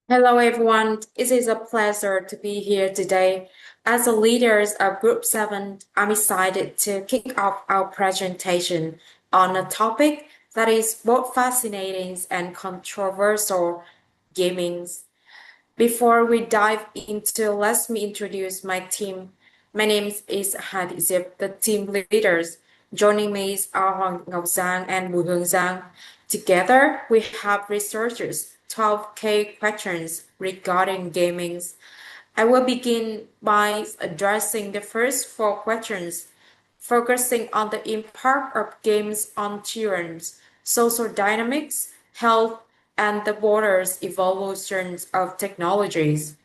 Hello, everyone. It is a pleasure to be here today. As the leaders of Group 7, I'm excited to kick off our presentation on a topic that is both fascinating and controversial gaming. Before we dive into, let me introduce my team. My name is Hadi Zip, the team leaders. Joining me is Hoàng Ngọc Giang and Bùi Hương Giang. Together, we have researchers 12K questions regarding gaming. I will begin by addressing the first four questions, focusing on the impact of games on children's social dynamics, health, and the broader evolutions of technologies.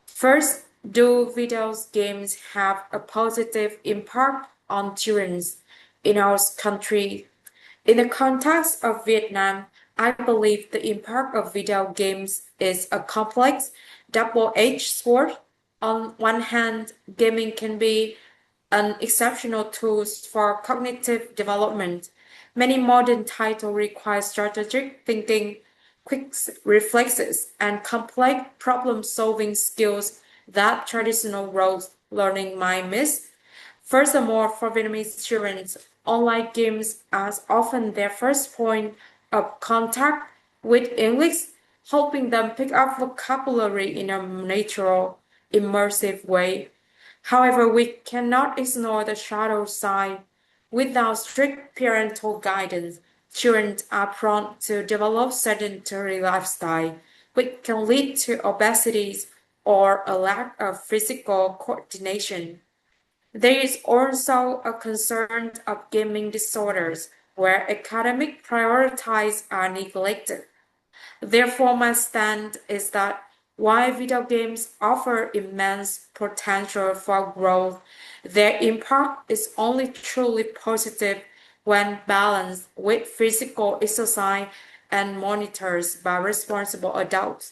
First, do video games have a positive impact on children in our country? In the context of Vietnam, I believe the impact of video games is a complex, double-edged sword. On one hand, gaming can be an exceptional tool for cognitive development. Many modern titles require strategic thinking, quick reflexes, and complex problem-solving skills that traditional rote learning might miss. Furthermore, for Vietnamese children, online games are often their first point of contact with English, helping them pick up vocabulary in a natural, immersive way. However, we cannot ignore the shadow side. Without strict parental guidance, children are prone to develop sedentary lifestyle, which can lead to obesity or a lack of physical coordination. There is also a concern of gaming disorders, where academic priorities are neglected. Therefore, my stand is that while video games offer immense potential for growth, their impact is only truly positive when balanced with physical exercise and monitored by responsible adults.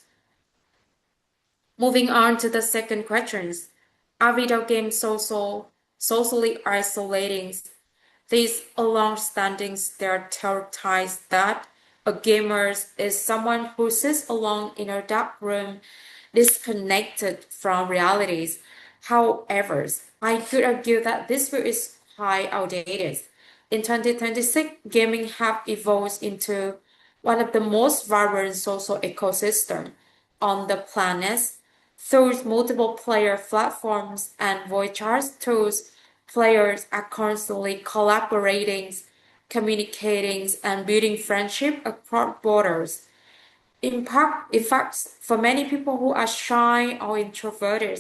Moving on to the second questions. Are video games socially isolating? These long-standing stereotypes that a gamer is someone who sits alone in a dark room, disconnected from realities. However, I could argue that this view is quite outdated. In 2026, gaming have evolved into one of the most vibrant social ecosystems on the planet. Through multiple player platforms and voice chat tools, players are constantly collaborating, communicating, and building friendship across borders. In fact, for many people who are shy or introverted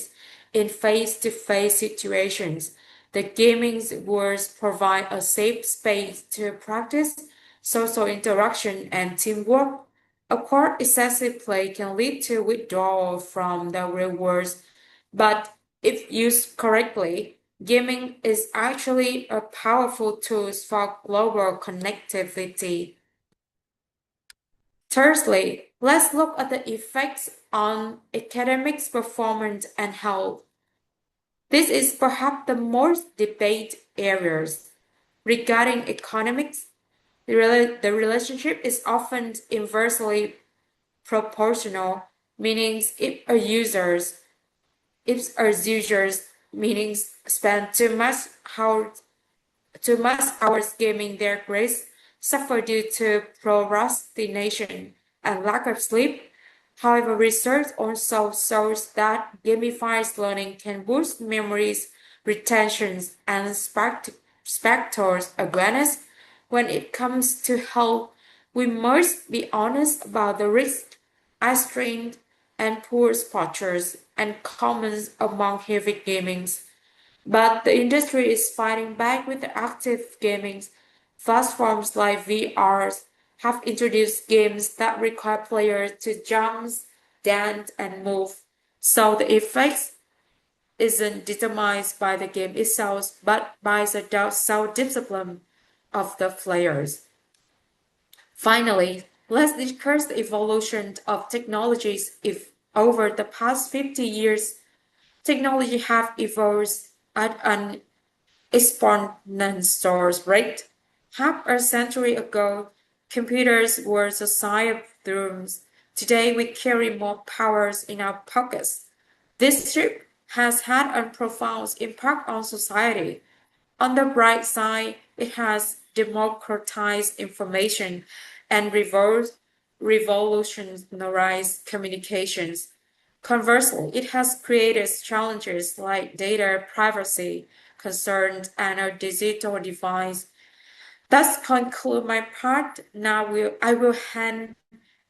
in face-to-face situations, the gaming worlds provide a safe space to practice social interaction and teamwork. Of course, excessive play can lead to withdrawal from the real world, but if used correctly, gaming is actually a powerful tool for global connectivity. Thirdly, let's look at the effects on academics performance and health. This is perhaps the most debated areas. Regarding economics, the relationship is often inversely proportional, meaning if a users meaning spend too much hours gaming, their grades suffer due to procrastination and lack of sleep. However, research also shows that gamified learning can boost memories, retentions, and spectators' awareness. When it comes to health, we must be honest about the risks. Eye strain and poor postures and common among heavy gamings. But the industry is fighting back with the active gaming. Platforms like VRs have introduced games that require players to jump, dance, and move. So the effects isn't determined by the game itself, but by the self-discipline of the players. Finally, let's discuss the evolution of technologies. If over the past 50 years, technology have evolved at an exponential rate. Half a century ago, computers were the size of rooms. Today we carry more powers in our pockets. This shift has had a profound impact on society. On the bright side, it has democratized information and revolutionized communications. Conversely, it has created challenges like data privacy concerns and a digital divide. Thus conclude my part. I will hand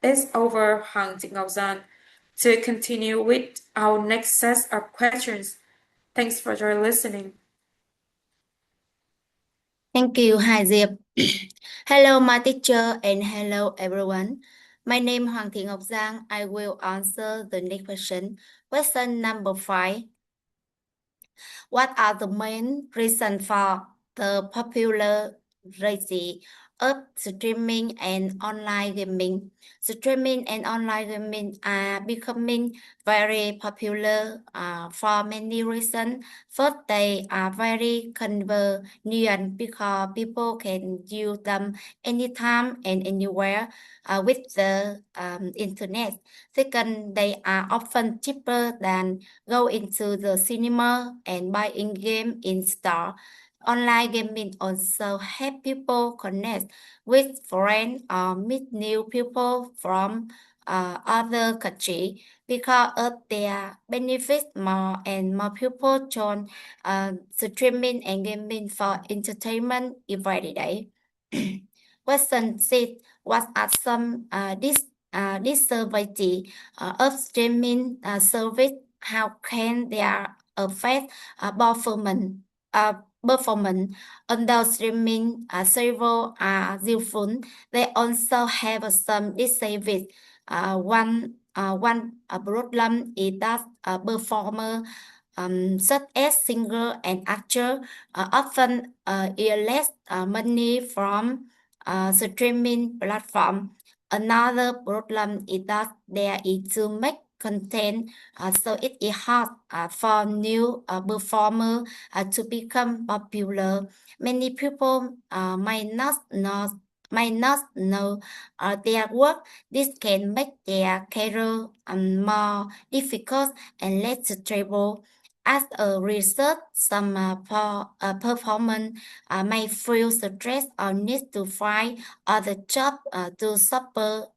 it over Hang Jinggaozan to continue with our next set of questions. Thanks for your listening. Thank you, Hai Diệp. Hello, my teacher, and hello, everyone. My name is Hoàng Thị Ngọc Giang. I will answer the next question. Question number 5. What are the main reasons for the popularity of streaming and online gaming? Streaming and online gaming are becoming very popular for many reasons. First, they are very convenient because people can use them anytime and anywhere with the internet. Second, they are often cheaper than go into the cinema and buy in-game in store. Online gaming also help people connect with friends or meet new people from other countries because of their benefits. More and more people join streaming and gaming for entertainment every day. Question 6. What are some disadvantages of streaming service? How can they affect performance? Although streaming servers are useful, they also have some disadvantages. One problem is that performers such as singer and actor often earn less money from streaming platform. Another problem is that there is too much content, so it is hard for new performers to become popular. Many people might not know their work. This can make their career more difficult and less stable. As a result, some performers may feel stressed or need to find other job to super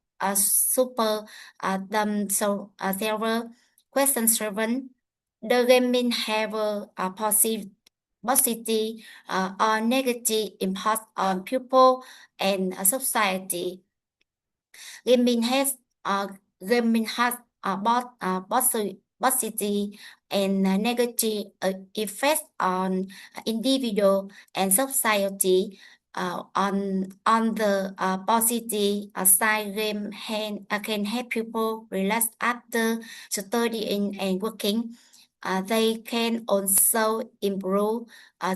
themselves. Question 7. The gaming have a positive or negative impact on people and society. Gaming has both positive and negative effects on individual and society. On the positive side, game can help people relax after studying and working. They can also improve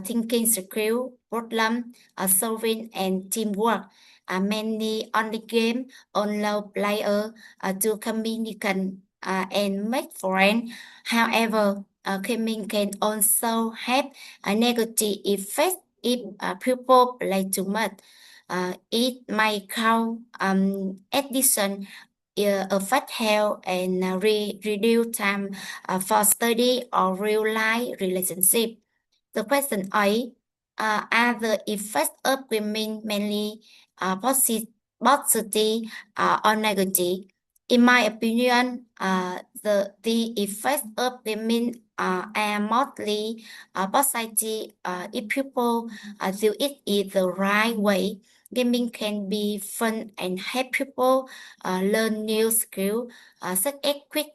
thinking skill, problem solving, and teamwork. Many on the game allow players to communicate and make friends. However, gaming can also have a negative effect if people play too much. It may cause addiction, affect health, and reduce time for study or real life relationship. The question 8. Are the effects of gaming mainly positive or negative? In my opinion, the effects of gaming are mostly positive if people do it in the right way. Gaming can be fun and help people learn new skills such as quick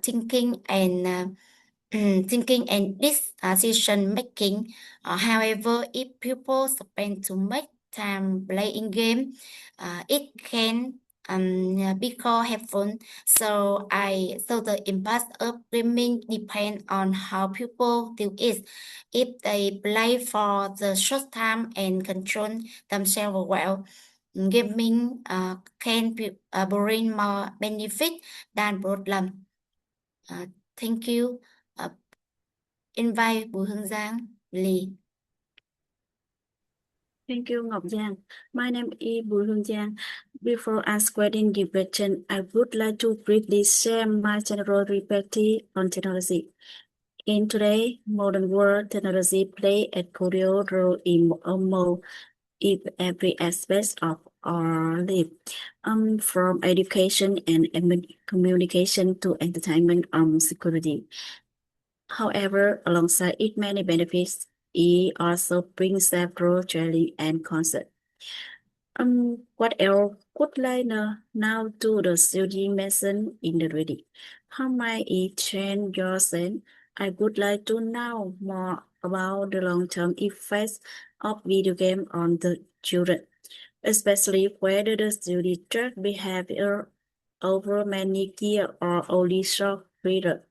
thinking and decision making. However, if people spend too much time playing game, it can become helpful. So the impact of gaming depend on how people do it. If they play for the short time and control themselves well, gaming can bring more benefit than problem. Thank you. Invite Bùi Hương Giang, Lee. Thank you, Ngọc Giang. My name is Bùi Hương Giang. Before answering the question, I would like to briefly share my general perspective on technology. In today's modern world, technology plays a crucial role in almost every aspect of our life, from education and communication to entertainment and security. However, alongside its many benefits, it also brings several challenges and concerns. What else could I now do the study medicine in the reading? How might it change your sense? I would like to know more about the long-term effects of video game on the children, especially whether the study track behavior over many years or only short period.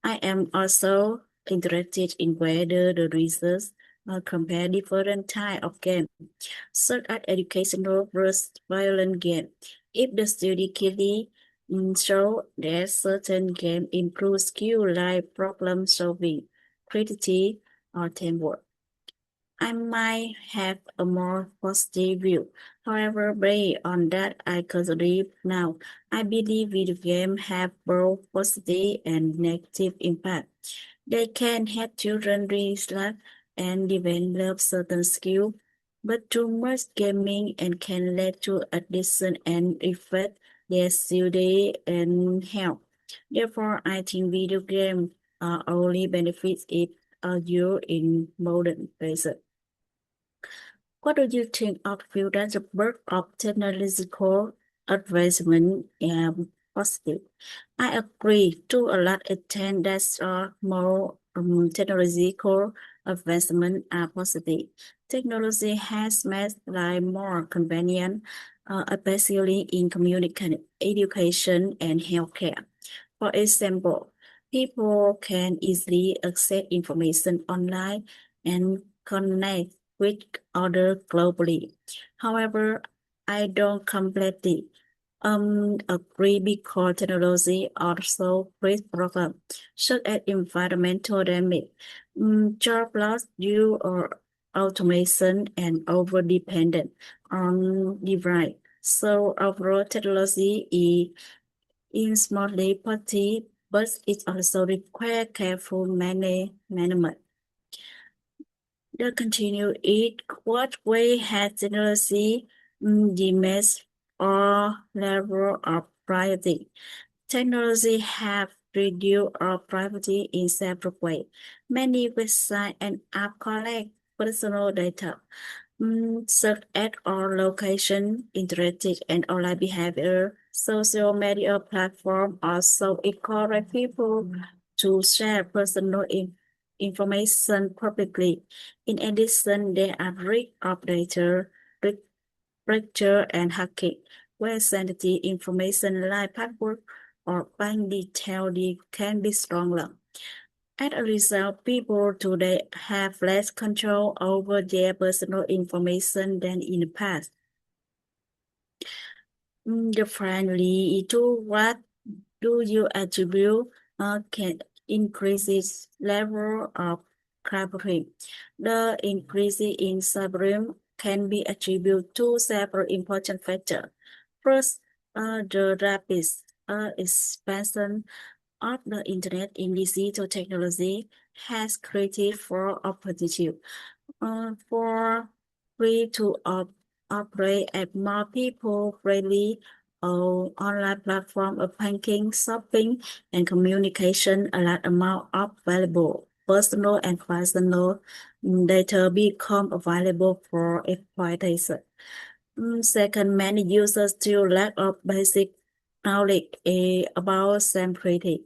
I am also interested in whether the research compare different types of games, such as educational versus violent games. If the study clearly show that certain games improve skill like problem solving, creativity, or teamwork, I might have a more positive view. However, based on that I consider now, I believe video games have both positive and negative impact. They can help children relax and develop certain skills, but too much gaming and can lead to addiction and affect their study and health. Therefore, I think video games are only benefits if used in modern basis. What do you think of view that the birth of technological advancement is positive? I agree to a large extent that more technological advancement are positive. Technology has made life more convenient, especially in communication, education, and healthcare. For example, people can easily access information online and connect with others globally. However, I don't completely agree because technology also creates problems such as environmental damage, job loss due or automation and over dependent on device. So overall technology is smoothly positive, but it also requires careful management. The continued it what way has technology demands or level of priority. Technology have reduced our privacy in several ways. Many websites and apps collect personal data, such as our location, interactive and online behavior. Social media platforms also encourage people to share personal information publicly. In addition, there are risk of data breach and hacking, where sensitive information like password or bank details can be stolen. As a result, people today have less control over their personal information than in the past. Differently, to what do you attribute can increases level of crime? The increase in cybercrime can be attributed to several important factors. First, the rapid expansion of the internet in digital technology has created for opportunity for free to operate as more people freely online platform of banking, shopping, and communication. A large amount of valuable personal and personal data become available for exploitation. Second, many users still lack of basic knowledge about security.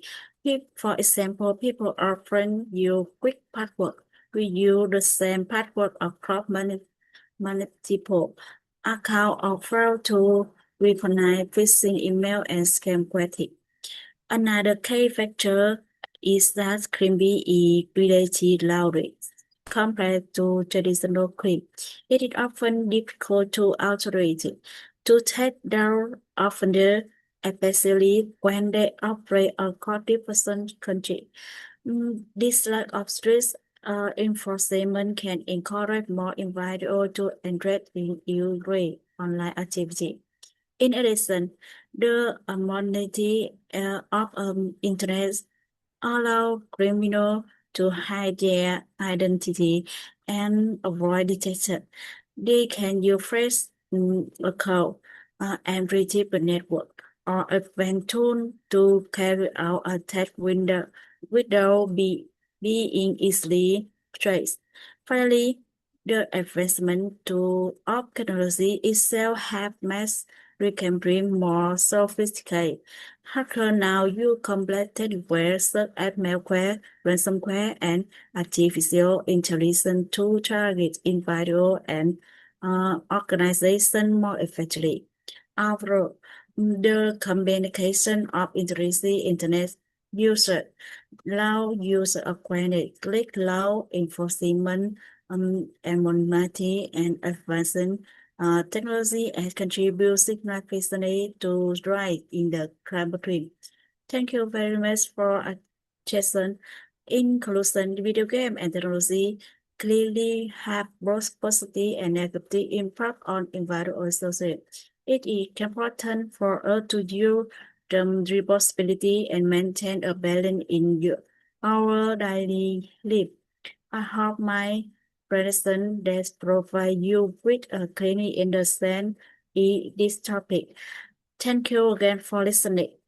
For example, people often use quick password. We use the same password across multiple accounts or fail to recognize phishing email and scam query. Another key factor is that crime is related loudly compared to traditional crime. It is often difficult to authorities to take down offenders, especially when they operate across different countries. This lack of stress enforcement can encourage more individuals to engage in illegal online activity. In addition, the modernity of internet allow criminals to hide their identity and avoid detection. They can use fresh account and retrieve the network or advanced tool to carry out attack without being easily traced. Finally, the advancement of technology itself have made recovery more sophisticated. Hackers now use complex techniques such as malware, ransomware, and artificial intelligence to target individuals and organizations more effectively. Overall, the combination of intelligent internet users, low user awareness, click law enforcement, anonymity, and advancing technology has contributed significantly to rise in the crime between. Thank you very much for attention. In conclusion, video game and technology clearly have both positive and negative impact on environmental society. It is important for us to use them responsibility and maintain a balance in our daily life. I hope my presentation that provide you with a clear understanding this topic. Thank you again for listening.